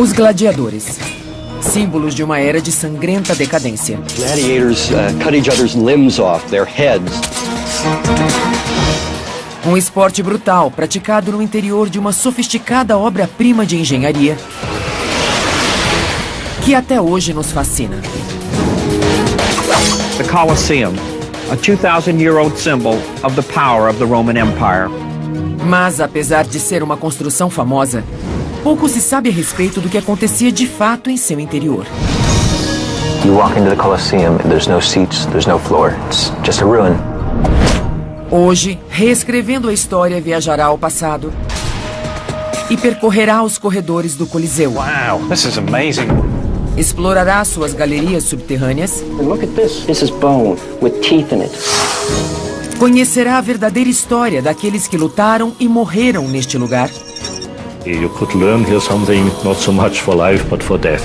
Os gladiadores. Símbolos de uma era de sangrenta decadência. Gladiators cut each other's limbs off, their heads. Um esporte brutal praticado no interior de uma sofisticada obra-prima de engenharia que até hoje nos fascina. The Colosseum, a 2,000-year-old symbol of the power of the Roman Empire. Mas, apesar de ser uma construção famosa, pouco se sabe a respeito do que acontecia de fato em seu interior. You walk into the Colosseum and there's no seats, there's no floor. It's just a ruin. Hoje, reescrevendo a história, viajará ao passado e percorrerá os corredores do Coliseu. Wow, this is amazing. Explorará suas galerias subterrâneas. And look at this. This is bone with teeth in it. Conhecerá a verdadeira história daqueles que lutaram e morreram neste lugar. You could learn here something not so much for life, but for death.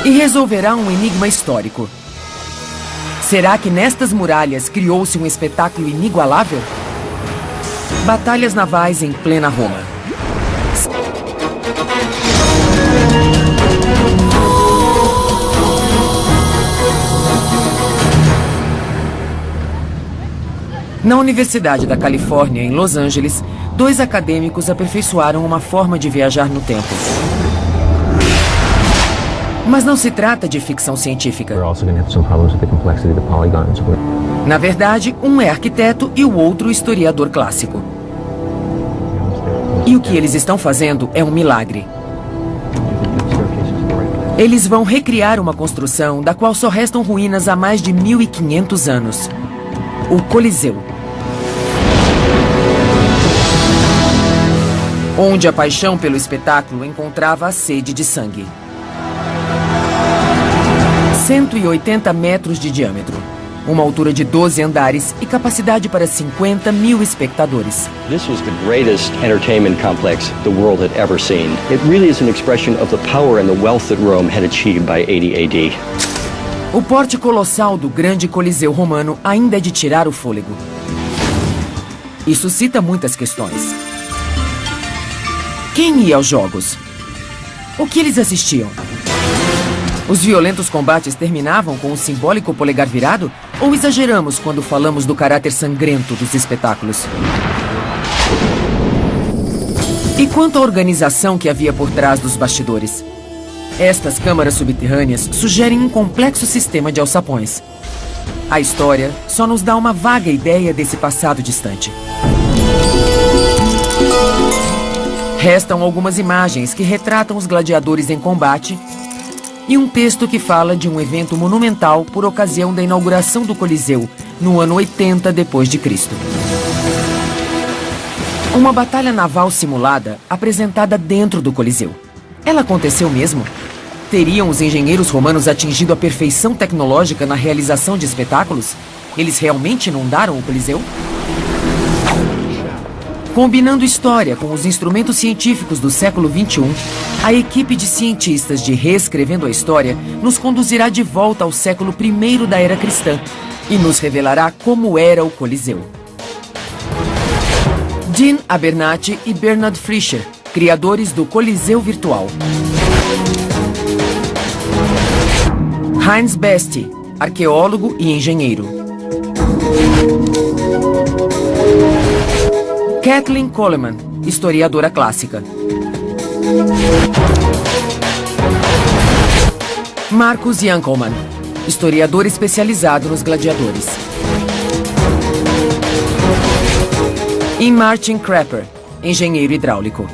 E resolverá um enigma histórico. Será que nestas muralhas criou-se um espetáculo inigualável? Batalhas navais em plena Roma. Na Universidade da Califórnia, em Los Angeles, 2 acadêmicos aperfeiçoaram uma forma de viajar no tempo. Mas não se trata de ficção científica. Na verdade, um é arquiteto e o outro historiador clássico. E o que eles estão fazendo é um milagre. Eles vão recriar uma construção da qual só restam ruínas há mais de 1.500 anos. O Coliseu. Onde a paixão pelo espetáculo encontrava a sede de sangue. 180 metros de diâmetro, uma altura de 12 andares e capacidade para 50 mil espectadores. This was the greatest entertainment complex the world had ever seen. It really is an expression of the power and the wealth that Rome had achieved by 80 AD. O porte colossal do grande Coliseu romano ainda é de tirar o fôlego. Isso suscita muitas questões. Quem ia aos jogos? O que eles assistiam? Os violentos combates terminavam com o simbólico polegar virado? Ou exageramos quando falamos do caráter sangrento dos espetáculos? E quanto à organização que havia por trás dos bastidores? Estas câmaras subterrâneas sugerem um complexo sistema de alçapões. A história só nos dá uma vaga ideia desse passado distante. Restam algumas imagens que retratam os gladiadores em combate e um texto que fala de um evento monumental por ocasião da inauguração do Coliseu no ano 80 d.C. Uma batalha naval simulada apresentada dentro do Coliseu. Ela aconteceu mesmo? Teriam os engenheiros romanos atingido a perfeição tecnológica na realização de espetáculos? Eles realmente inundaram o Coliseu? Combinando história com os instrumentos científicos do século XXI, a equipe de cientistas de Reescrevendo a História nos conduzirá de volta ao século I da era cristã e nos revelará como era o Coliseu. Dean Abernathy e Bernard Fischer, criadores do Coliseu Virtual. Heinz Besti, arqueólogo e engenheiro. Kathleen Coleman, historiadora clássica. Marcus Jankelmann, historiador especializado nos gladiadores. E Martin Crapper, engenheiro hidráulico.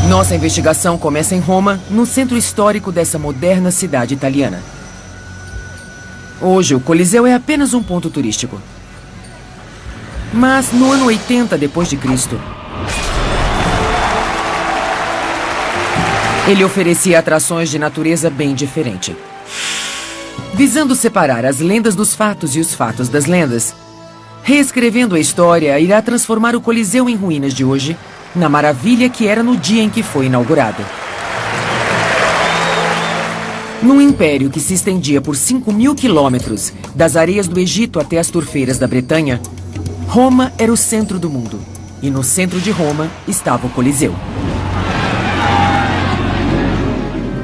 Nossa investigação começa em Roma, no centro histórico dessa moderna cidade italiana. Hoje, o Coliseu é apenas um ponto turístico. Mas, no ano 80 d.C., ele oferecia atrações de natureza bem diferente. Visando separar as lendas dos fatos e os fatos das lendas, Reescrevendo a História irá transformar o Coliseu em ruínas de hoje na maravilha que era no dia em que foi inaugurado. Num império que se estendia por 5.000 quilômetros, das areias do Egito até as turfeiras da Bretanha, Roma era o centro do mundo. E no centro de Roma estava o Coliseu.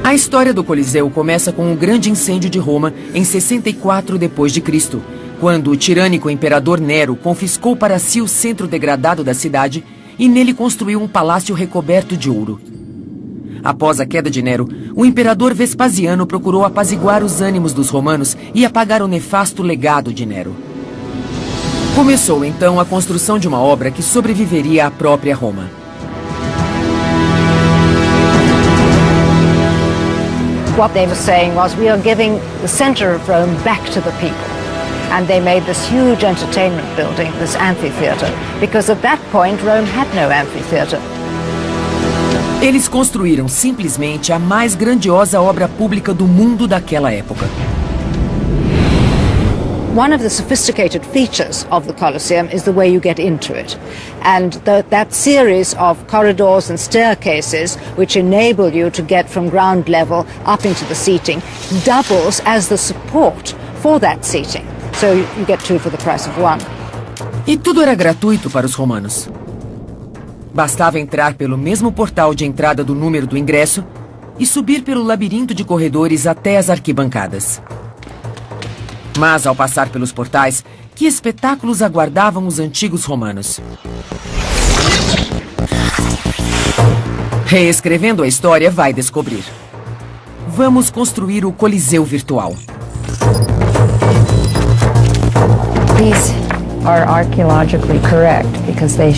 A história do Coliseu começa com o grande incêndio de Roma em 64 d.C., quando o tirânico imperador Nero confiscou para si o centro degradado da cidade e nele construiu um palácio recoberto de ouro. Após a queda de Nero, o imperador Vespasiano procurou apaziguar os ânimos dos romanos e apagar o nefasto legado de Nero. Começou então a construção de uma obra que sobreviveria à própria Roma. What they were saying was, we are giving the center of Rome back to the people. And they made this huge entertainment building, this amphitheater, because at that point Rome had no amphitheater. Eles construíram simplesmente a mais grandiosa obra pública do mundo daquela época. One of the sophisticated features of the Colosseum is the way you get into it. And that series of corridors and staircases which enable you to get from ground level up into the seating doubles as the support for that seating. So you get two for the price of one. E tudo era gratuito para os romanos. Bastava entrar pelo mesmo portal de entrada do número do ingresso e subir pelo labirinto de corredores até as arquibancadas. Mas, ao passar pelos portais, que espetáculos aguardavam os antigos romanos? Reescrevendo a história, vai descobrir. Vamos construir o Coliseu virtual. These are archaeologically correct because they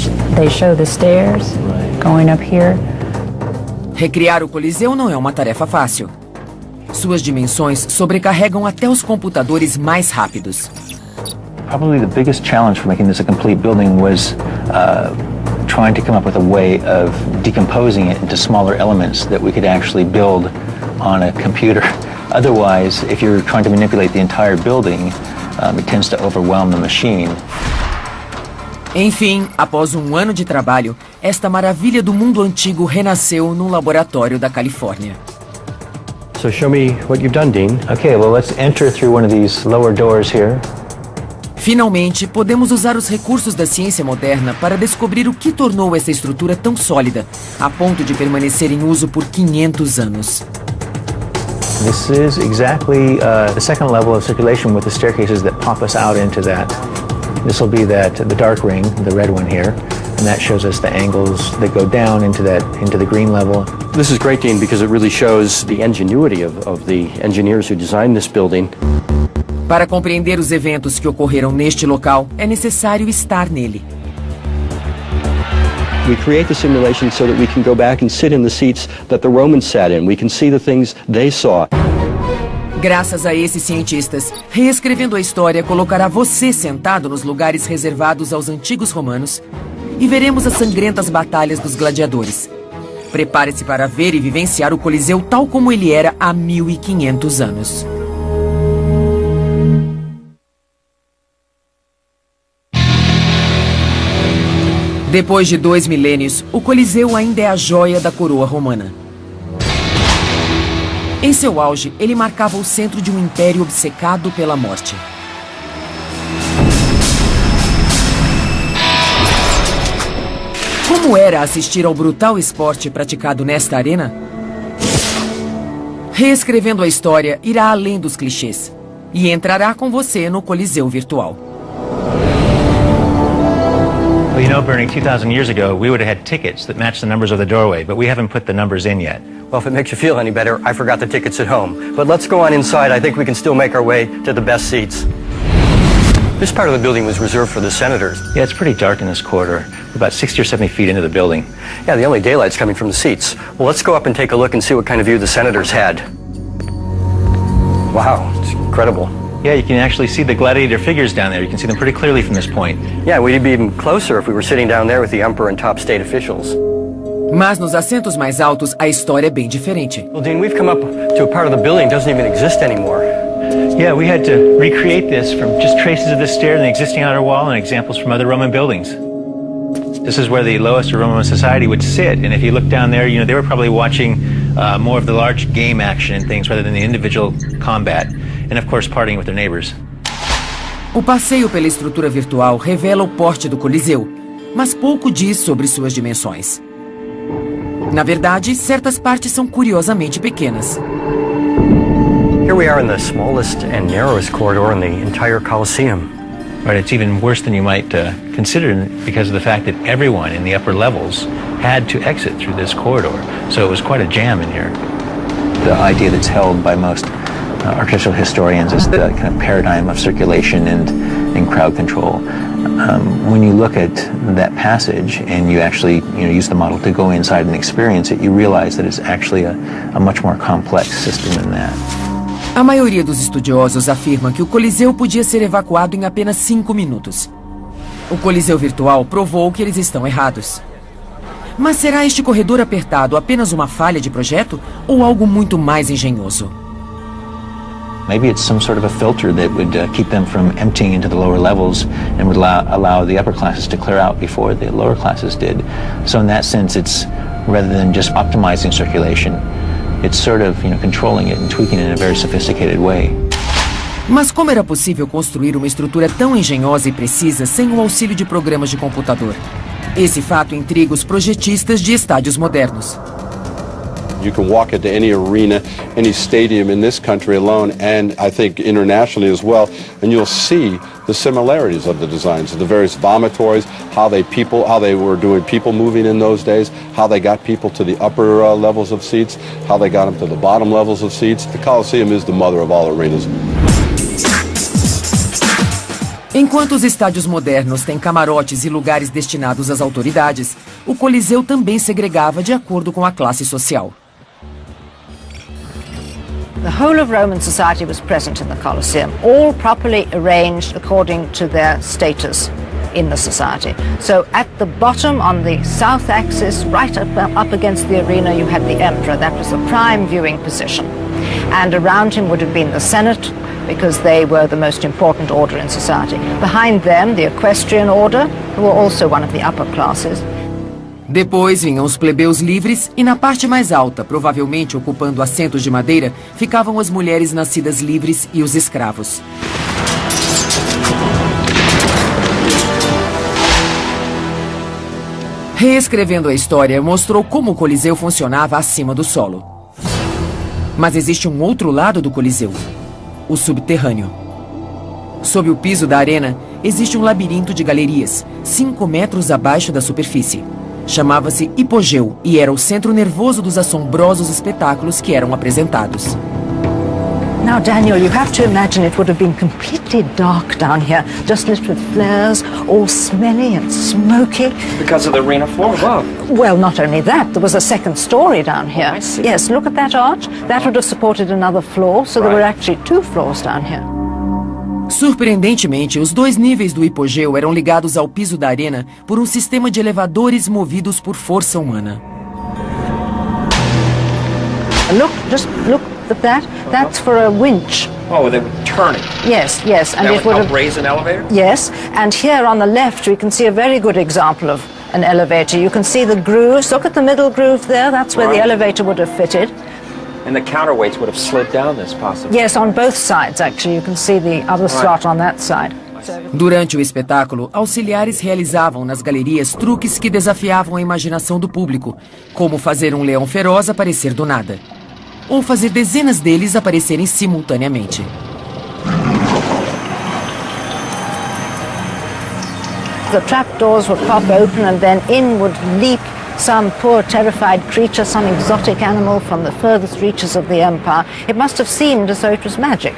show the stairs going up here. Recriar o Coliseu não é uma tarefa fácil. Suas dimensões sobrecarregam até os computadores mais rápidos. Probably the biggest challenge for making this a complete building was trying to come up with a way of decomposing it into smaller elements that we could actually build on a computer. Otherwise, if you're trying to manipulate the entire building, it tends to overwhelm the machine. Enfim, após um ano de trabalho, esta maravilha do mundo antigo renasceu num laboratório da Califórnia. So show me what you've done, Dean. Okay, well, let's enter through one of these lower doors here. Finalmente, podemos usar os recursos da ciência moderna para descobrir o que tornou essa estrutura tão sólida, a ponto de permanecer em uso por 500 anos. This is exactly the second level of circulation with the staircases that pop us out into that. This will be the dark ring, the red one here, and that shows us the angles that go down into the green level. This is great, Dean, because it really shows the ingenuity of the engineers who designed this building. Para compreender os eventos que ocorreram neste local, é necessário estar nele. We create the simulation so that we can go back and sit in the seats that the Romans sat in. We can see the things they saw. Graças a esses cientistas, reescrevendo a história colocará você sentado nos lugares reservados aos antigos romanos e veremos as sangrentas batalhas dos gladiadores. Prepare-se para ver e vivenciar o Coliseu tal como ele era há 1500 anos. Depois de 2 milênios, o Coliseu ainda é a joia da coroa romana. Em seu auge, ele marcava o centro de um império obcecado pela morte. Como era assistir ao brutal esporte praticado nesta arena? Reescrevendo a história irá além dos clichês e entrará com você no Coliseu virtual. Well, you know, Bernie, 2,000 years ago, we would have had tickets that matched the numbers of the doorway, but we haven't put the numbers in yet. Well, if it makes you feel any better, I forgot the tickets at home. But let's go on inside. I think we can still make our way to the best seats. This part of the building was reserved for the senators. Yeah, it's pretty dark in this corridor. We're about 60 or 70 feet into the building. Yeah, the only daylight's coming from the seats. Well, let's go up and take a look and see what kind of view the senators had. Wow, it's incredible. Yeah, you can actually see the gladiator figures down there. You can see them pretty clearly from this point. Yeah, we'd be even closer if we were sitting down there with the emperor and top state officials. Mas nos assentos mais altos, a história é bem diferente. Well, Dean, we've come up to a part of the building that doesn't even exist anymore. Yeah, we had to recreate this from just traces of the stair and the existing outer wall and examples from other Roman buildings. This is where the lowest of Roman society would sit, and if you look down there, they were probably watching more of the large game action and things rather than the individual combat, and of course partying with their neighbors. O passeio pela estrutura virtual revela o porte do Coliseu, mas pouco diz sobre suas dimensões. Na verdade, certas partes são curiosamente pequenas. Here we are in the smallest and narrowest corridor in the entire Colosseum. Right, it's even worse than you might consider because of the fact that everyone in the upper levels had to exit through this corridor. So it was quite a jam in here. The idea that's held by most architectural historians is the kind of paradigm of circulation and crowd control. When you look at that passage and you actually use the model to go inside and experience it, you realize that it's actually a much more complex system than that. A maioria dos estudiosos afirma que o Coliseu podia ser evacuado em apenas 5 minutos. O Coliseu virtual provou que eles estão errados. Mas será este corredor apertado apenas uma falha de projeto ou algo muito mais engenhoso? Maybe it's some sort of a filter that would keep them from emptying into the lower levels and would allow the upper classes to clear out before the lower classes did. So in that sense, it's rather than just optimizing circulation, it's sort of, controlling it and tweaking it in a very sophisticated way. Mas como era possível construir uma estrutura tão engenhosa e precisa sem o auxílio de programas de computador? Esse fato intriga os projetistas de estádios modernos. You can walk into any arena, any stadium in this country alone, and I think internationally as well, and you'll see the similarities of the designs, of the various vomitories, how they were doing people moving in those days, how they got people to the upper levels of seats, how they got them to the bottom levels of seats. The Colosseum is the mother of all arenas. Enquanto os estádios modernos têm camarotes e lugares destinados às autoridades, o Coliseu também segregava de acordo com a classe social. The whole of Roman society was present in the Colosseum, all properly arranged according to their status in the society. So at the bottom on the south axis, right up against the arena, you had the emperor. That was the prime viewing position. And around him would have been the Senate, because they were the most important order in society. Behind them, the equestrian order, who were also one of the upper classes. Depois vinham os plebeus livres e na parte mais alta, provavelmente ocupando assentos de madeira, ficavam as mulheres nascidas livres e os escravos. Reescrevendo a história, mostrou como o Coliseu funcionava acima do solo. Mas existe um outro lado do Coliseu, o subterrâneo. Sob o piso da arena, existe um labirinto de galerias, 5 metros abaixo da superfície. Chamava-se Hipogeu e era o centro nervoso dos assombrosos espetáculos que eram apresentados. Now, Daniel, you have to imagine it would have been completely dark down here, just lit with flares, all smelly and smoky. Because of the arena floor above. Well, not only that, there was a second story down here. Oh, I see. Yes, look at that arch. That would have supported another floor, so there were actually 2 floors down here. Surpreendentemente, os 2 níveis do hipogeu eram ligados ao piso da arena por um sistema de elevadores movidos por força humana. Just look at that. That's for a winch. Oh, they would turn it. Yes, and That it would would help raise an elevator? Yes, and here on the left we can see a very good example of an elevator. You can see the grooves. Look at the middle groove there. That's where the elevator would have fitted. And the counterweights would have slid down this possibly. Yes, on both sides, actually. You can see the other slot on that side. Durante o espetáculo, auxiliares realizavam nas galerias truques que desafiavam a imaginação do público, como fazer um leão feroz aparecer do nada, ou fazer dezenas deles aparecerem simultaneamente. The trapdoors would pop open and then in would leap some poor terrified creature, some exotic animal from the furthest reaches of the empire. It must have seemed as though it was magic.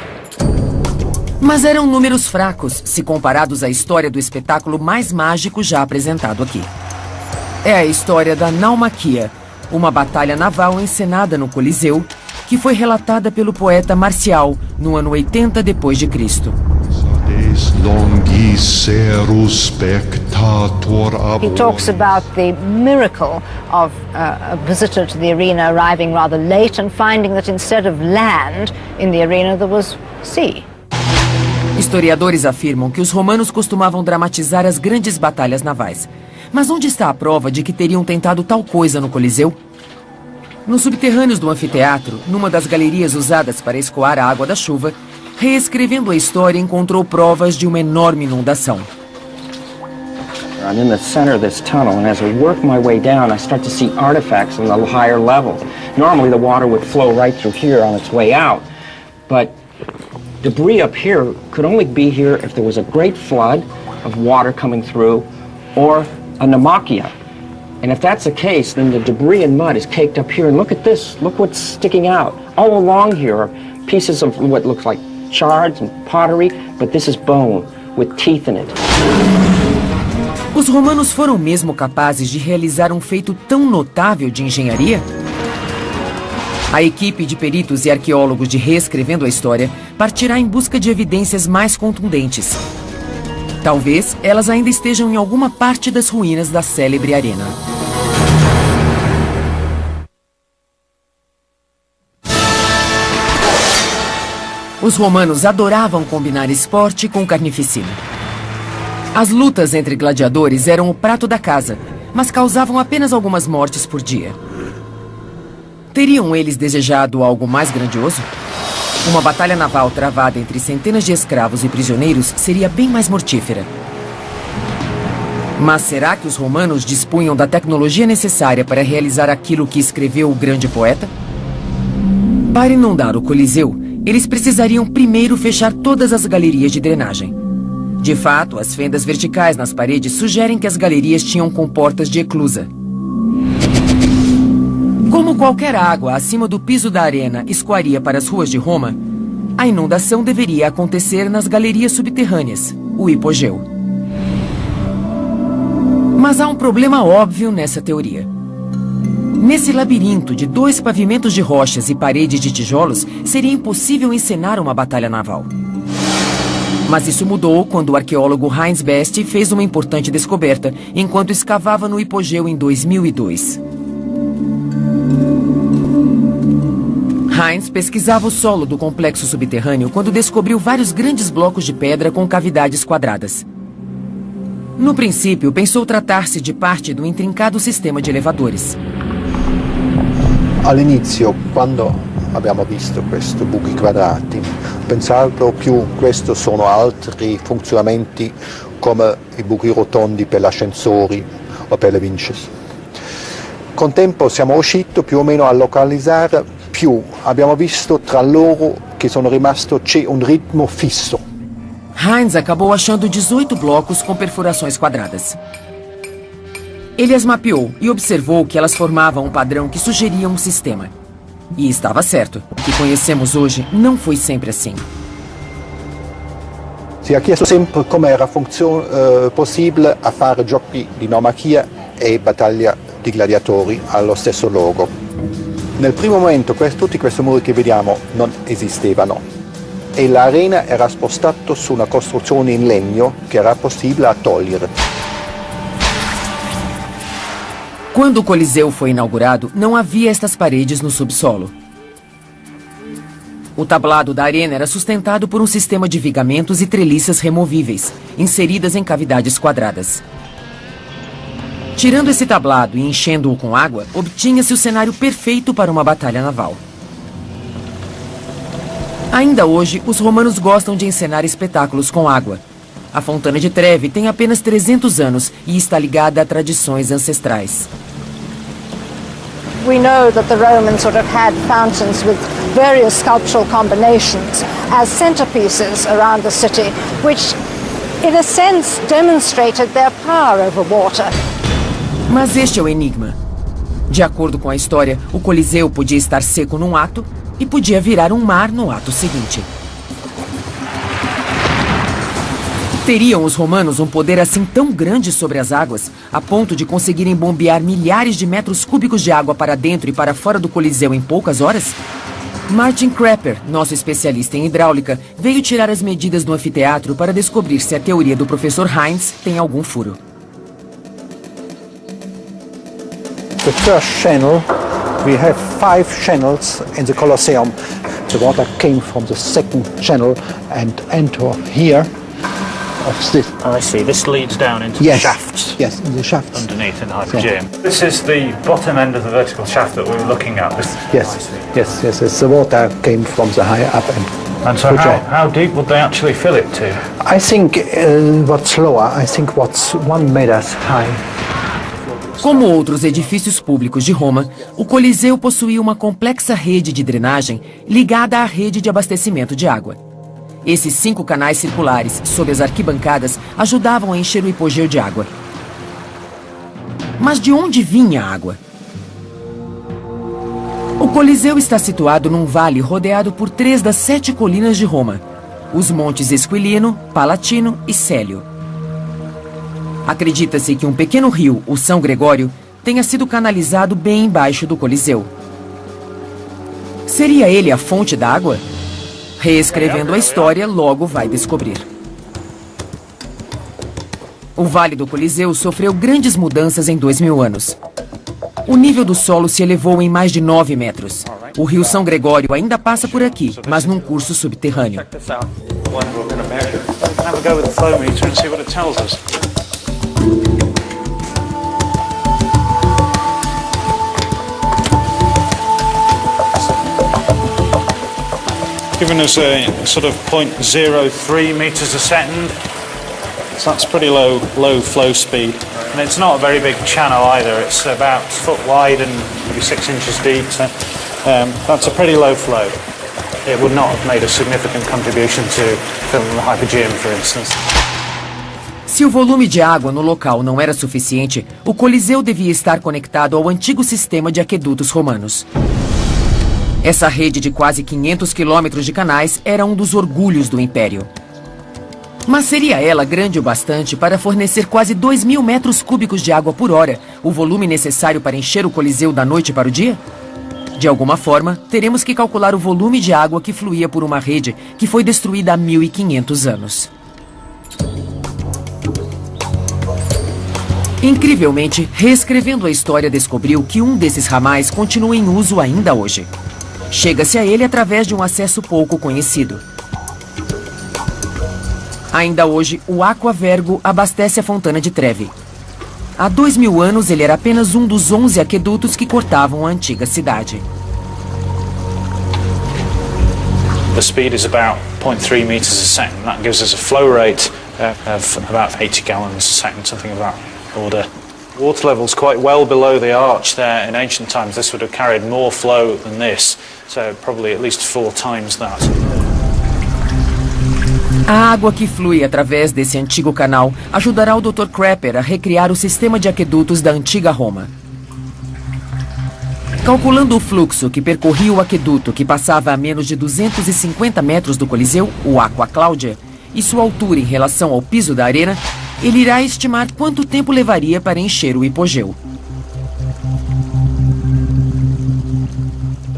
Mas eram números fracos, se comparados à história do espetáculo mais mágico já apresentado aqui. É a história da Naumaquia, uma batalha naval encenada no Coliseu, que foi relatada pelo poeta Marcial no ano 80 d.C. He talks about the miracle of a visitor to the arena arriving rather late and finding that instead of land in the arena there was sea. Historiadores afirmam que os romanos costumavam dramatizar as grandes batalhas navais. Mas onde está a prova de que teriam tentado tal coisa no Coliseu? Nos subterrâneos do anfiteatro, numa das galerias usadas para escoar a água da chuva, reescrevendo a história, encontrou provas de uma enorme inundação. I'm in the center of this tunnel, and as I work my way down, I start to see artifacts on the higher levels. Normally, the water would flow right through here on its way out, but debris up here could only be here if there was a great flood of water coming through or a Namakya. And if that's the case, then the debris and mud is caked up here. And look at this. Look what's sticking out. All along here are pieces of what looks like shards and pottery, but this is bone with teeth in it. Os romanos foram mesmo capazes de realizar um feito tão notável de engenharia? A equipe de peritos e arqueólogos de Reescrevendo a História partirá em busca de evidências mais contundentes. Talvez elas ainda estejam em alguma parte das ruínas da célebre arena. Os romanos adoravam combinar esporte com carnificina. As lutas entre gladiadores eram o prato da casa, mas causavam apenas algumas mortes por dia. Teriam eles desejado algo mais grandioso? Uma batalha naval travada entre centenas de escravos e prisioneiros seria bem mais mortífera. Mas será que os romanos dispunham da tecnologia necessária para realizar aquilo que escreveu o grande poeta? Para inundar o Coliseu, eles precisariam primeiro fechar todas as galerias de drenagem. De fato, as fendas verticais nas paredes sugerem que as galerias tinham comportas de eclusa. Como qualquer água acima do piso da arena escoaria para as ruas de Roma, a inundação deveria acontecer nas galerias subterrâneas, o hipogeu. Mas há um problema óbvio nessa teoria. Nesse labirinto de 2 pavimentos de rochas e paredes de tijolos, seria impossível encenar uma batalha naval. Mas isso mudou quando o arqueólogo Heinz Best fez uma importante descoberta enquanto escavava no hipogeu em 2002. Heinz pesquisava o solo do complexo subterrâneo quando descobriu vários grandes blocos de pedra com cavidades quadradas. No princípio, pensou tratar-se de parte do intrincado sistema de elevadores. All'inizio, quando abbiamo visto questi buchi quadrati, pensavo più questi sono altri funzionamenti come i buchi rotondi per gli ascensori o per le vinces. Con tempo siamo riusciti più o meno a localizzare più, abbiamo visto tra loro che sono rimasto c'è un ritmo fisso. Heinz acabou achando 18 blocos com perfurações quadradas. Ele as mapeou e observou que elas formavam um padrão que sugeria um sistema. E estava certo. O que conhecemos hoje não foi sempre assim. Si è chiesto sempre come era possibile a fare giochi di nomachia e battaglia di gladiatori allo stesso luogo. Nel primo momento tutti questi muri che vediamo non esistevano e l'arena era spostata su una costruzione in legno che era possibile a togliere. Quando o Coliseu foi inaugurado, não havia estas paredes no subsolo. O tablado da arena era sustentado por um sistema de vigamentos e treliças removíveis, inseridas em cavidades quadradas. Tirando esse tablado e enchendo-o com água, obtinha-se o cenário perfeito para uma batalha naval. Ainda hoje, os romanos gostam de encenar espetáculos com água. A Fontana de Trevi tem apenas 300 anos e está ligada a tradições ancestrais. We know that the Romans would have had fountains with various sculptural combinations as centerpieces around the city, which, in a sense, demonstrated their power over water. Mas este é o enigma. De acordo com a história, o Coliseu podia estar seco num ato e podia virar um mar no ato seguinte. Teriam os romanos um poder assim tão grande sobre as águas, a ponto de conseguirem bombear milhares de metros cúbicos de água para dentro e para fora do Coliseu em poucas horas? Martin Crapper, nosso especialista em hidráulica, veio tirar as medidas do anfiteatro para descobrir se a teoria do professor Heinz tem algum furo. The first channel, we have 5 channels in the Colosseum. The water came from the second channel and entered here. of this. I see. This leads down into Yes. the shafts. Yes, in the shafts. Underneath in the Hypogeum. This is the bottom end of the vertical shaft that we were looking at. Yes, yes, yes. Yes. The water came from the higher up end. And so how deep would they actually fill it to? I think what's lower, I think what's 1 meter high. Como outros edifícios públicos de Roma, o Coliseu possuía uma complexa rede de drenagem ligada à rede de abastecimento de água. Esses 5 canais circulares, sob as arquibancadas, ajudavam a encher o hipogeu de água. Mas de onde vinha a água? O Coliseu está situado num vale rodeado por 3 das 7 colinas de Roma: os montes Esquilino, Palatino e Célio. Acredita-se que um pequeno rio, o São Gregório, tenha sido canalizado bem embaixo do Coliseu. Seria ele a fonte da água? Reescrevendo a história, logo vai descobrir. O Vale do Coliseu sofreu grandes mudanças em 2000 anos. O nível do solo se elevou em mais de 9 metros. O rio São Gregório ainda passa por aqui, mas num curso subterrâneo. Giving us a sort of 0.03 meters a second. So that's pretty low flow speed. And it's not a very big channel either. It's about a foot wide and maybe 6 inches deep. So that's a pretty low flow. It would not have made a significant contribution to filling the Hypogeum, for instance. Se o volume de água no local não era suficiente, o Coliseu devia estar conectado ao antigo sistema de aquedutos romanos. Essa rede de quase 500 quilômetros de canais era um dos orgulhos do Império. Mas seria ela grande o bastante para fornecer quase 2.000 metros cúbicos de água por hora, o volume necessário para encher o Coliseu da noite para o dia? De alguma forma, teremos que calcular o volume de água que fluía por uma rede que foi destruída há 1.500 anos. Incrivelmente, reescrevendo a história, descobriu que um desses ramais continua em uso ainda hoje. Chega-se a ele através de um acesso pouco conhecido. Ainda hoje, o Aqua Vergo abastece a Fontana de Trevi. Há 2.000 anos, ele era apenas um dos 11 aquedutos que cortavam a antiga cidade. The speed is about 0.3 meters a second. That gives us a flow rate of about 80 gallons a second, something of that order. Water level's quite well below the arch there. In ancient times, this would have carried more flow than this, so probably at least 4 times that. A água que flui através desse antigo canal ajudará o Dr. Crapper a recriar o sistema de aquedutos da antiga Roma. Calculando o fluxo que percorria o aqueduto que passava a menos de 250 metros do Coliseu, o Aqua Claudia, e sua altura em relação ao piso da arena, ele irá estimar quanto tempo levaria para encher o hipogeu.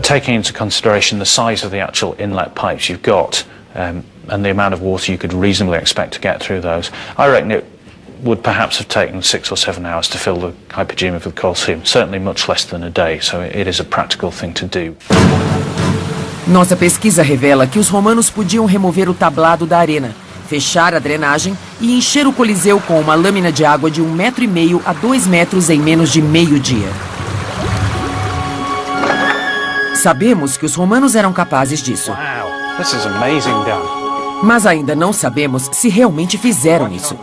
Taking into consideration the size of the actual inlet pipes you've got, and the amount of water you could reasonably expect to get through those, I reckon it would perhaps have taken 6 or 7 hours to fill the Hypogeum of the Colosseum. Certainly much less than a day, so it is a practical thing to do. Nossa pesquisa revela que os romanos podiam remover o tablado da arena, fechar a drenagem e encher o Coliseu com uma lâmina de água de 1,5 metro a 2 metros em menos de meio-dia. Sabemos que os romanos eram capazes disso. Wow, this is amazing, Dan. Mas ainda não sabemos se realmente fizeram isso.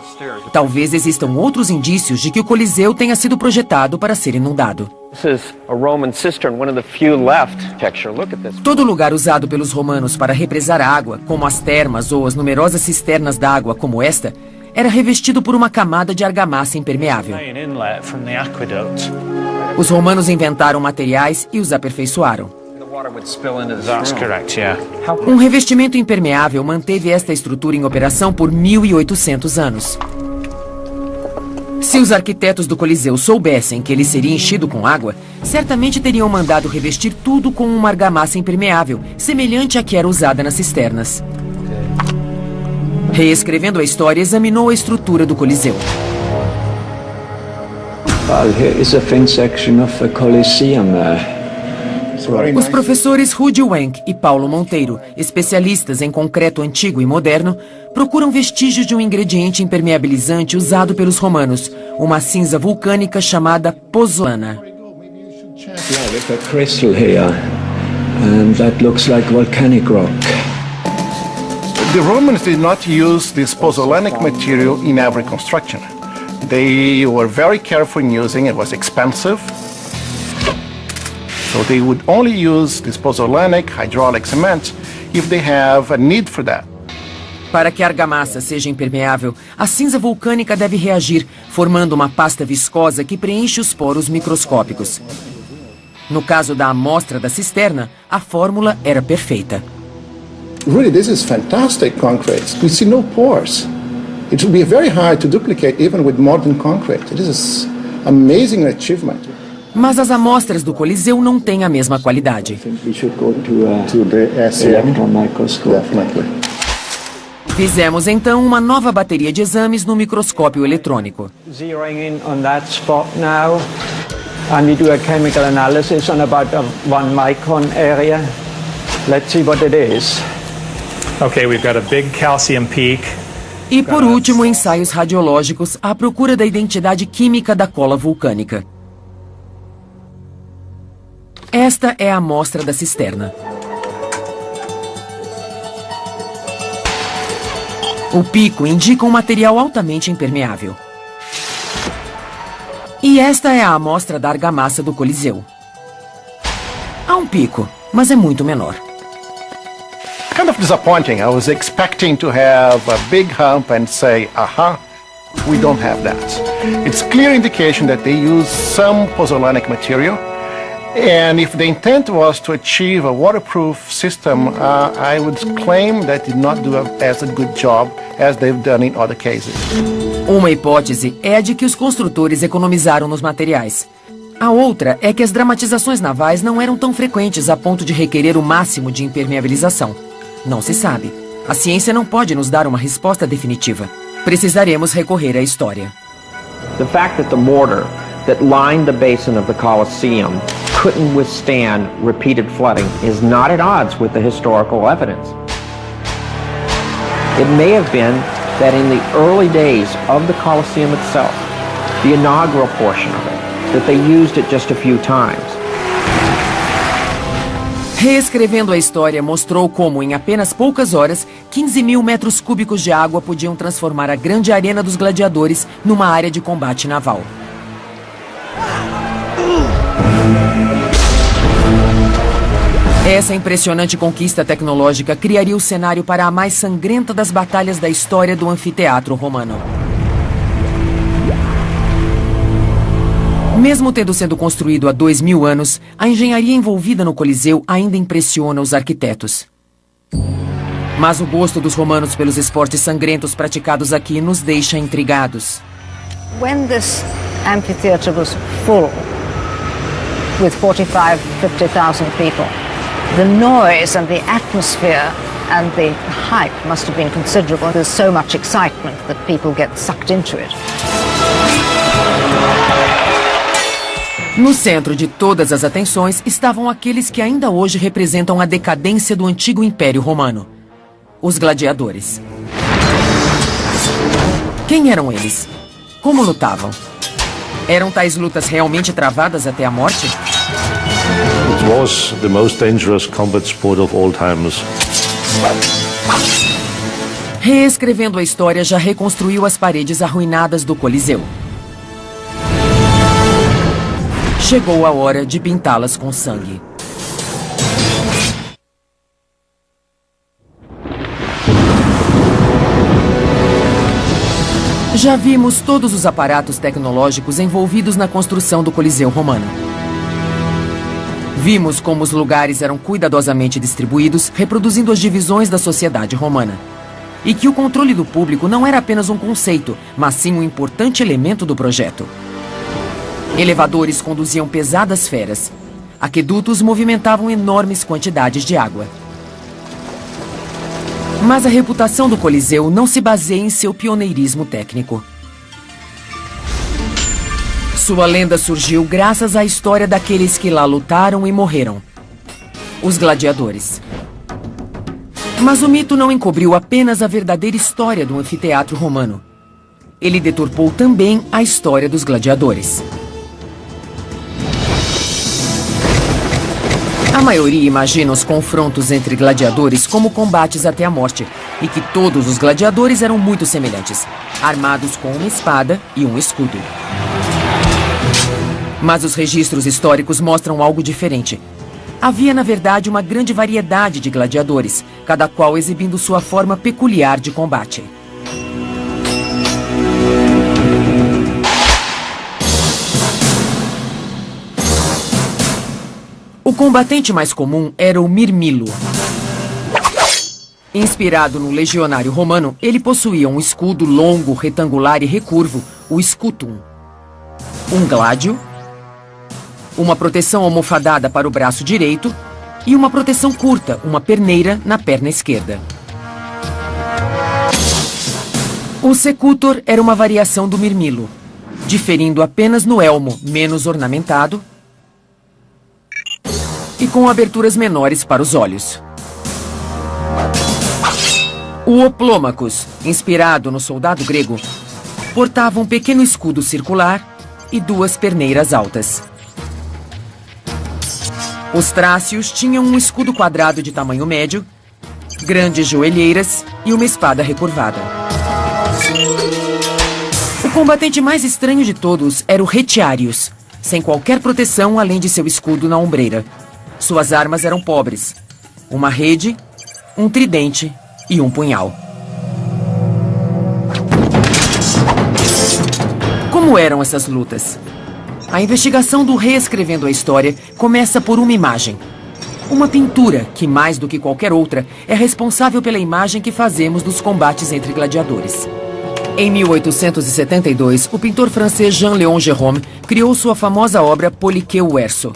Talvez existam outros indícios de que o Coliseu tenha sido projetado para ser inundado. Todo lugar usado pelos romanos para represar água, como as termas ou as numerosas cisternas d'água como esta, era revestido por uma camada de argamassa impermeável. Os romanos inventaram materiais e os aperfeiçoaram. That's correct, yeah. Um revestimento impermeável manteve esta estrutura em operação por 1.800 anos. Se os arquitetos do Coliseu soubessem que ele seria enchido com água, certamente teriam mandado revestir tudo com uma argamassa impermeável, semelhante à que era usada nas cisternas. Reescrevendo a história, examinou a estrutura do Coliseu. Well, here is a thin section of the Colosseum. Os professores Rudy Wenck e Paulo Monteiro, especialistas em concreto antigo e moderno, procuram vestígios de um ingrediente impermeabilizante usado pelos romanos, uma cinza vulcânica chamada pozzolana. With a crystal here, and that looks like volcanic rock. The Romans did not use this pozzolanic material in every construction. They were very careful in using it. It was expensive. So they would only use this pozzolanic hydraulic cement if they have a need for that. Para que a argamassa seja impermeável, a cinza vulcânica deve reagir, formando uma pasta viscosa que preenche os poros microscópicos. No caso da amostra da cisterna, a fórmula era perfeita. Really, this is fantastic concrete. We see no pores. It will be very hard to duplicate even with modern concrete. It is an amazing achievement. Mas as amostras do Coliseu não têm a mesma qualidade. Fizemos então uma nova bateria de exames no microscópio eletrônico. Zeroing in on that spot now, and we do a chemical analysis on about a 1 micron area. Let's see what it is. Okay, we've got a big calcium peak. E por último, ensaios radiológicos à procura da identidade química da cola vulcânica. Esta é a amostra da cisterna. O pico indica um material altamente impermeável. E esta é a amostra da argamassa do Coliseu. Há um pico, mas é muito menor. Kind of disappointing. I was expecting to have a big hump and say, aha, we don't have that. It's clear indication that they use some pozzolanic material. And if the intent was to achieve a waterproof system, I would claim that did not do as a good job as they've done in other cases. Uma hipótese é a de que os construtores economizaram nos materiais. A outra é que as dramatizações navais não eram tão frequentes a ponto de requerer o máximo de impermeabilização. Não se sabe. A ciência não pode nos dar uma resposta definitiva. Precisaremos recorrer à história. The fact that the mortar that lined the basin of the Colosseum couldn't withstand repeated flooding is not at odds with the historical evidence. It may have been that in the early days of the Colosseum itself, the inaugural portion of it, that they used it just a few times. Reescrevendo a história mostrou como, em apenas poucas horas, 15.000 metros cúbicos de água podiam transformar a grande arena dos gladiadores numa área de combate naval. Essa impressionante conquista tecnológica criaria o cenário para a mais sangrenta das batalhas da história do anfiteatro romano. Mesmo tendo sido construído há 2.000 anos, a engenharia envolvida no Coliseu ainda impressiona os arquitetos. Mas o gosto dos romanos pelos esportes sangrentos praticados aqui nos deixa intrigados. When this amphitheatre was full, with 45, 50,000 people, the noise and the atmosphere and the hype must have been considerable. There's so much excitement that people get sucked into it. No centro de todas as atenções estavam aqueles que ainda hoje representam a decadência do antigo Império Romano: os gladiadores. Quem eram eles? Como lutavam? Eram tais lutas realmente travadas até a morte? It was the most dangerous combat sport of all times. Reescrevendo a história já reconstruiu as paredes arruinadas do Coliseu. Chegou a hora de pintá-las com sangue. Já vimos todos os aparatos tecnológicos envolvidos na construção do Coliseu Romano. Vimos como os lugares eram cuidadosamente distribuídos, reproduzindo as divisões da sociedade romana. E que o controle do público não era apenas um conceito, mas sim um importante elemento do projeto. Elevadores conduziam pesadas feras. Aquedutos movimentavam enormes quantidades de água. Mas a reputação do Coliseu não se baseia em seu pioneirismo técnico. Sua lenda surgiu graças à história daqueles que lá lutaram e morreram. os gladiadores. Mas o mito não encobriu apenas a verdadeira história do anfiteatro romano. Ele deturpou também a história dos gladiadores. A maioria imagina os confrontos entre gladiadores como combates até a morte, e que todos os gladiadores eram muito semelhantes, armados com uma espada e um escudo. Mas os registros históricos mostram algo diferente. Havia, na verdade, uma grande variedade de gladiadores, cada qual exibindo sua forma peculiar de combate. O combatente mais comum era o Mirmilo. Inspirado no legionário romano, ele possuía um escudo longo, retangular e recurvo, o scutum, um gládio, uma proteção almofadada para o braço direito e uma proteção curta, uma perneira, na perna esquerda. O secutor era uma variação do Mirmilo, diferindo apenas no elmo, menos ornamentado e com aberturas menores para os olhos. O Oplômacos, inspirado no soldado grego, portava um pequeno escudo circular e duas perneiras altas. Os Trácios tinham um escudo quadrado de tamanho médio, grandes joelheiras e uma espada recurvada. O combatente mais estranho de todos era o Retiarius, sem qualquer proteção além de seu escudo na ombreira. Suas armas eram pobres: uma rede, um tridente e um punhal. Como eram essas lutas? A investigação do Reescrevendo a História começa por uma imagem. Uma pintura que, mais do que qualquer outra, é responsável pela imagem que fazemos dos combates entre gladiadores. Em 1872, o pintor francês Jean-Léon Gérôme criou sua famosa obra Polique o Verso.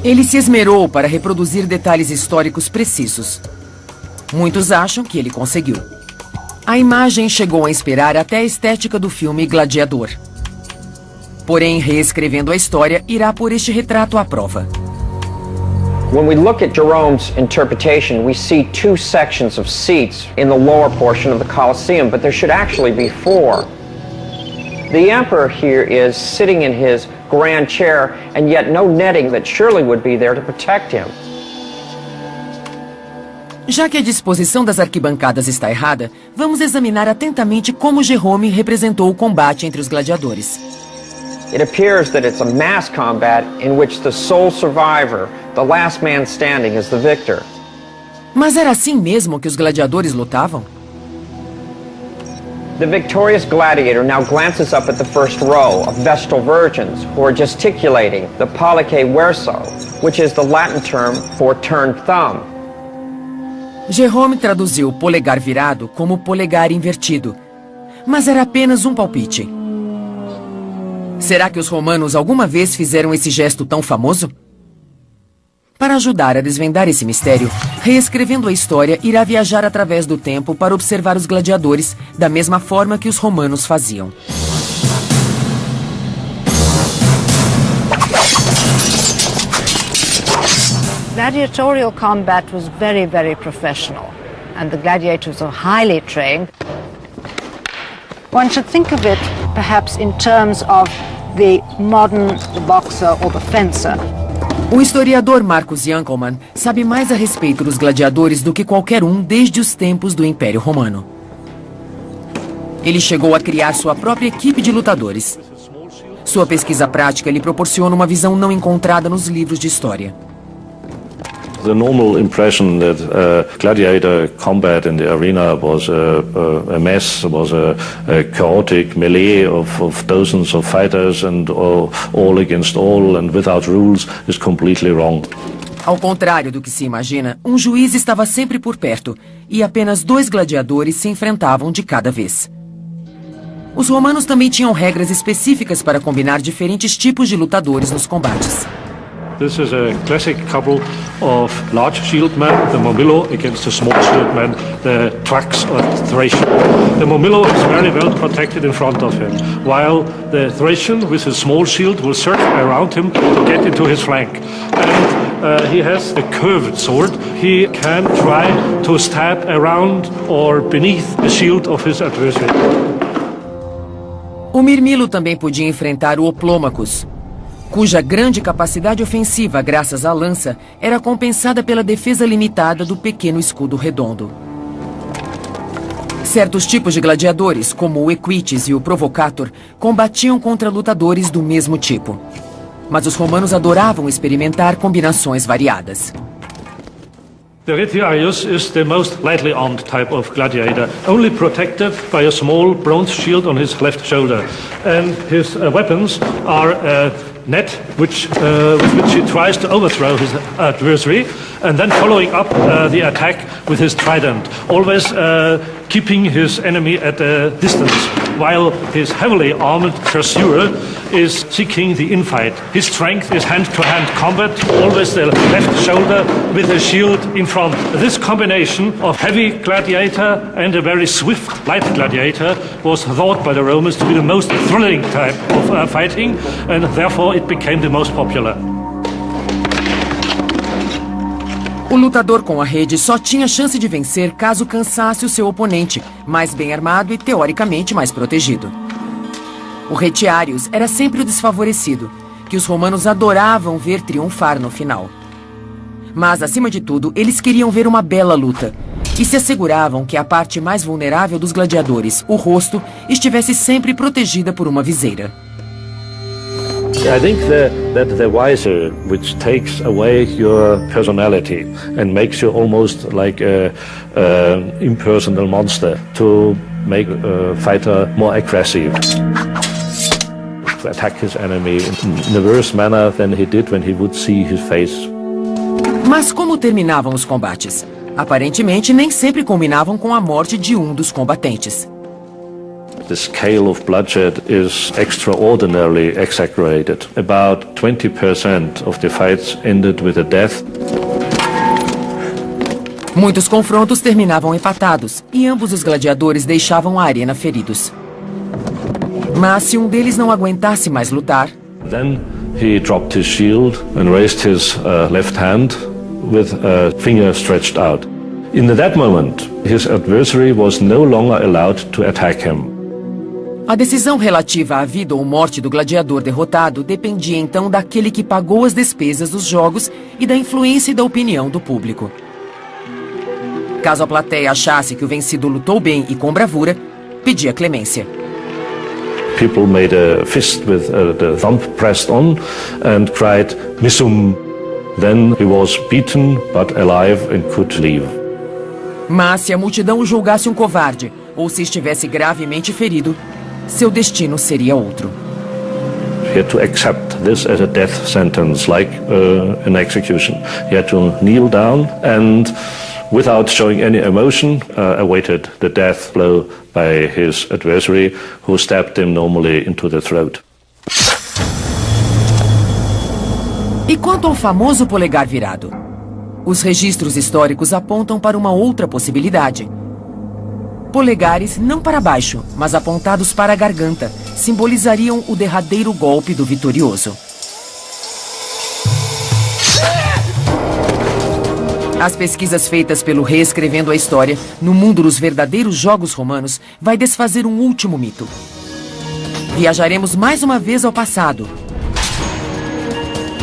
Ele se esmerou para reproduzir detalhes históricos precisos. Muitos acham que ele conseguiu. A imagem chegou a inspirar até a estética do filme Gladiador. Porém, Reescrevendo a História irá pôr este retrato à prova. When we look at Jerome's interpretation, we see two sections of seats in the lower portion of the Colosseum, but there should actually be four. The emperor here is sitting in his grand chair, and yet no netting that surely would be there to protect him. Já que a disposição das arquibancadas está errada, vamos examinar atentamente como Gérôme representou o combate entre os gladiadores. It appears that it's a mass combat in which the sole survivor, the last man standing, is the victor. Mas era assim mesmo que os gladiadores lutavam? The victorious gladiator now glances up at the first row of Vestal virgins who are gesticulating the pollice verso, which is the Latin term for turned thumb. Gérôme traduziu o polegar virado como polegar invertido, mas era apenas um palpite. Será que os romanos alguma vez fizeram esse gesto tão famoso? Para ajudar a desvendar esse mistério, Reescrevendo a História irá viajar através do tempo para observar os gladiadores da mesma forma que os romanos faziam. Gladiatorial combat was very, very professional, and the gladiators are highly trained. One should think of it perhaps in terms of the modern boxer or the fencer. O historiador Marcus Jankelmann sabe mais a respeito dos gladiadores do que qualquer um desde os tempos do Império Romano. Ele chegou a criar sua própria equipe de lutadores. Sua pesquisa prática lhe proporciona uma visão não encontrada nos livros de história. The normal impression that gladiator combat in the arena was a mess, was a chaotic melee of dozens of fighters and all against all and without rules is completely wrong. Ao contrário do que se imagina, um juiz estava sempre por perto e apenas 2 gladiadores se enfrentavam de cada vez. Os romanos também tinham regras específicas para combinar diferentes tipos de lutadores nos combates. This is a classic couple of large shield men, the Momillo against the small shield men, the Trax or Thracian. The Momillo is very well protected in front of him, while the Thracian with his small shield will circle around him to get into his flank. And he has a curved sword. He can try to stab around or beneath the shield of his adversary. O Mirmilo também podia enfrentar o Oplômacos, cuja grande capacidade ofensiva, graças à lança, era compensada pela defesa limitada do pequeno escudo redondo. Certos tipos de gladiadores, como o Equites e o Provocator, combatiam contra lutadores do mesmo tipo. Mas os romanos adoravam experimentar combinações variadas. The Retiarius is the most lightly armed type of gladiator, only protected by a small bronze shield on his left shoulder. And his weapons are a net with which he tries to overthrow his adversary, and then following up the attack with his trident, always keeping his enemy at a distance, while his heavily armored pursuer is seeking the infight. His strength is hand-to-hand combat, always the left shoulder with a shield in front. This combination of heavy gladiator and a very swift light gladiator was thought by the Romans to be the most thrilling type of fighting, and therefore it became the most popular. O lutador com a rede só tinha chance de vencer caso cansasse o seu oponente, mais bem armado e teoricamente mais protegido. O Retiarius era sempre o desfavorecido, que os romanos adoravam ver triunfar no final. Mas, acima de tudo, eles queriam ver uma bela luta e se asseguravam que a parte mais vulnerável dos gladiadores, o rosto, estivesse sempre protegida por uma viseira. I think that the visor, which takes away your personality and makes you almost like a impersonal monster, to make a fighter more aggressive, to attack his enemy in a worse manner than he did when he would see his face. Mas como terminavam os combates? Aparentemente, nem sempre culminavam com a morte de um dos combatentes. The scale of bloodshed is extraordinarily exaggerated. About 20% of the fights ended with a death. Muitos confrontos terminavam empatados e ambos os gladiadores deixavam a arena feridos. Mas se um deles não aguentasse mais lutar, then he dropped his shield and raised his left hand with a finger stretched out. In that moment, his adversary was no longer allowed to attack him. A decisão relativa à vida ou morte do gladiador derrotado dependia então daquele que pagou as despesas dos jogos e da influência e da opinião do público. Caso a plateia achasse que o vencido lutou bem e com bravura, pedia clemência. People made a fist with the thumb pressed on and cried, "Missum." Then he was beaten but alive and could leave. Mas se a multidão o julgasse um covarde ou se estivesse gravemente ferido, seu destino seria outro. He had to accept this as a death sentence, like an execution. He had to kneel down and, without showing any emotion, awaited the death blow by his adversary, who stabbed him normally into the throat. E quanto ao famoso polegar virado? Os registros históricos apontam para uma outra possibilidade. Polegares não para baixo, mas apontados para a garganta, simbolizariam o derradeiro golpe do vitorioso. As pesquisas feitas pelo Reescrevendo a História, no mundo dos verdadeiros jogos romanos, vai desfazer um último mito. Viajaremos mais uma vez ao passado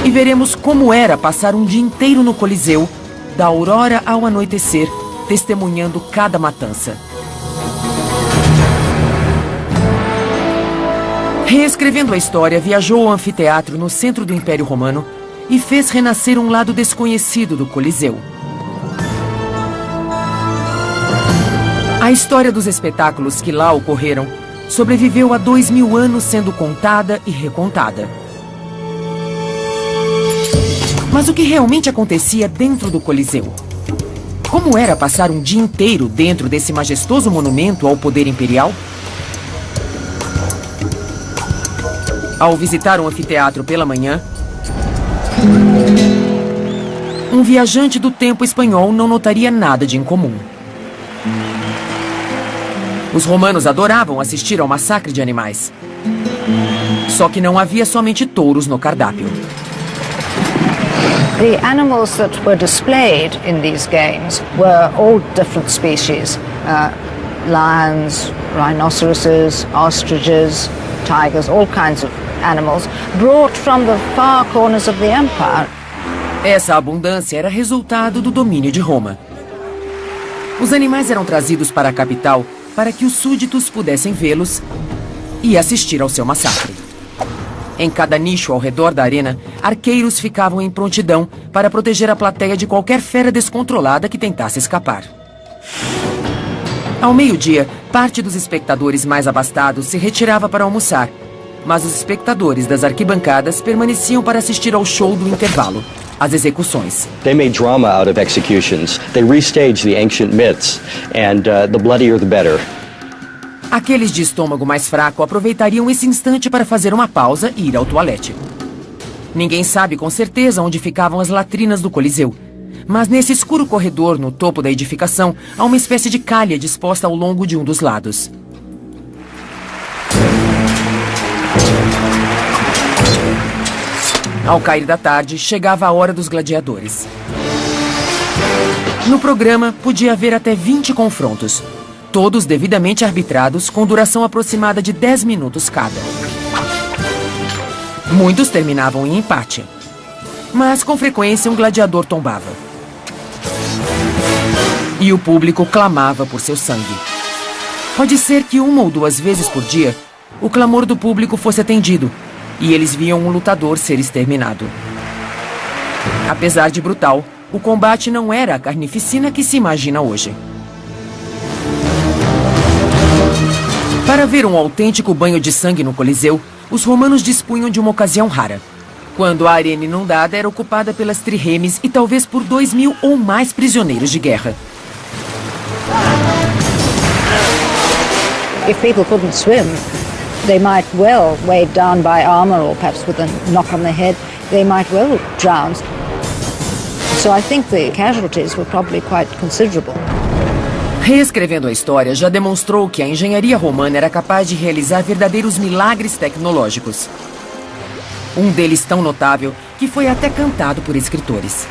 e veremos como era passar um dia inteiro no Coliseu, da aurora ao anoitecer, testemunhando cada matança. Reescrevendo a História, viajou ao anfiteatro no centro do Império Romano e fez renascer um lado desconhecido do Coliseu. A história dos espetáculos que lá ocorreram sobreviveu a 2000 anos sendo contada e recontada. Mas o que realmente acontecia dentro do Coliseu? Como era passar um dia inteiro dentro desse majestoso monumento ao poder imperial? Ao visitar um anfiteatro pela manhã, um viajante do tempo espanhol não notaria nada de incomum. Os romanos adoravam assistir ao massacre de animais. Só que não havia somente touros no cardápio. The animals that were displayed in these games were all different species. Lions, rhinoceroses, ostriches, tigers, all kinds of animals, brought from the far corners of the empire. Essa abundância era resultado do domínio de Roma. Os animais eram trazidos para a capital para que os súditos pudessem vê-los e assistir ao seu massacre. Em cada nicho ao redor da arena, arqueiros ficavam em prontidão para proteger a plateia de qualquer fera descontrolada que tentasse escapar. Ao meio-dia, parte dos espectadores mais abastados se retirava para almoçar, mas os espectadores das arquibancadas permaneciam para assistir ao show do intervalo, as execuções. They made drama out of executions. They restaged the ancient myths, and the bloodier the better. Aqueles de estômago mais fraco aproveitariam esse instante para fazer uma pausa e ir ao toalete. Ninguém sabe com certeza onde ficavam as latrinas do Coliseu, mas nesse escuro corredor no topo da edificação há uma espécie de calha disposta ao longo de um dos lados. Ao cair da tarde, chegava a hora dos gladiadores. No programa, podia haver até 20 confrontos, todos devidamente arbitrados, com duração aproximada de 10 minutos cada. Muitos terminavam em empate, mas com frequência um gladiador tombava. E o público clamava por seu sangue. Pode ser que 1 ou 2 vezes por dia, o clamor do público fosse atendido, e eles viam um lutador ser exterminado. Apesar de brutal, o combate não era a carnificina que se imagina hoje. Para ver um autêntico banho de sangue no Coliseu, os romanos dispunham de uma ocasião rara, quando a arena inundada era ocupada pelas trirremes e talvez por 2.000 ou mais prisioneiros de guerra. If people couldn't swim, they might well, weighed down by armor or perhaps with a knock on the head, they might well drown. So I think the casualties were probably quite considerable. Reescrevendo a história, já demonstrou que a engenharia romana era capaz de realizar verdadeiros milagres tecnológicos. Um deles tão notável que foi até cantado por escritores.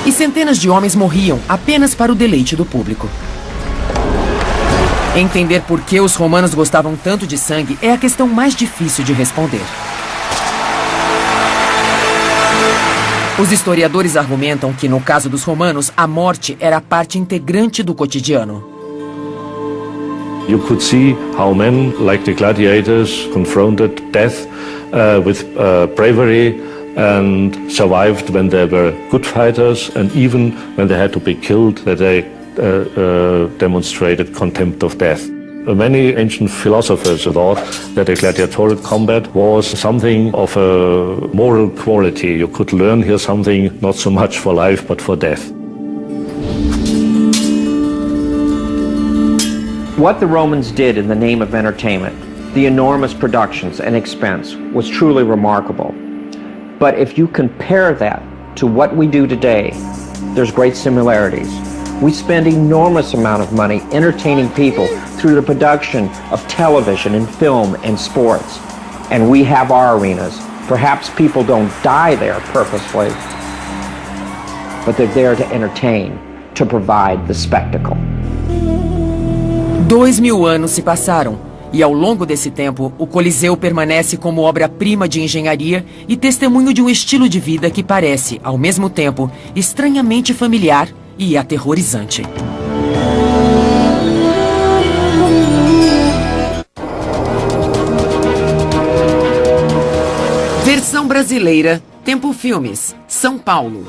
E centenas de homens morriam apenas para o deleite do público. Entender por que os romanos gostavam tanto de sangue é a questão mais difícil de responder. Os historiadores argumentam que, no caso dos romanos, a morte era parte integrante do cotidiano. You could see how men, like the gladiators, confronted death with bravery and survived when they were good fighters, and even when they had to be killed, that they demonstrated contempt of death. Many ancient philosophers thought that a gladiatorial combat was something of a moral quality. You could learn here something not so much for life but for death. What the Romans did in the name of entertainment, the enormous productions and expense, was truly remarkable. But if you compare that to what we do today, there's great similarities. We spend enormous amount of money entertaining people through the production of television and film and sports. And we have our arenas. Perhaps people don't die there purposefully, but they're there to entertain, to provide the spectacle. 2000 anos se passaram, e ao longo desse tempo, o Coliseu permanece como obra-prima de engenharia e testemunho de um estilo de vida que parece, ao mesmo tempo, estranhamente familiar e aterrorizante. Versão brasileira, Tempo Filmes, São Paulo.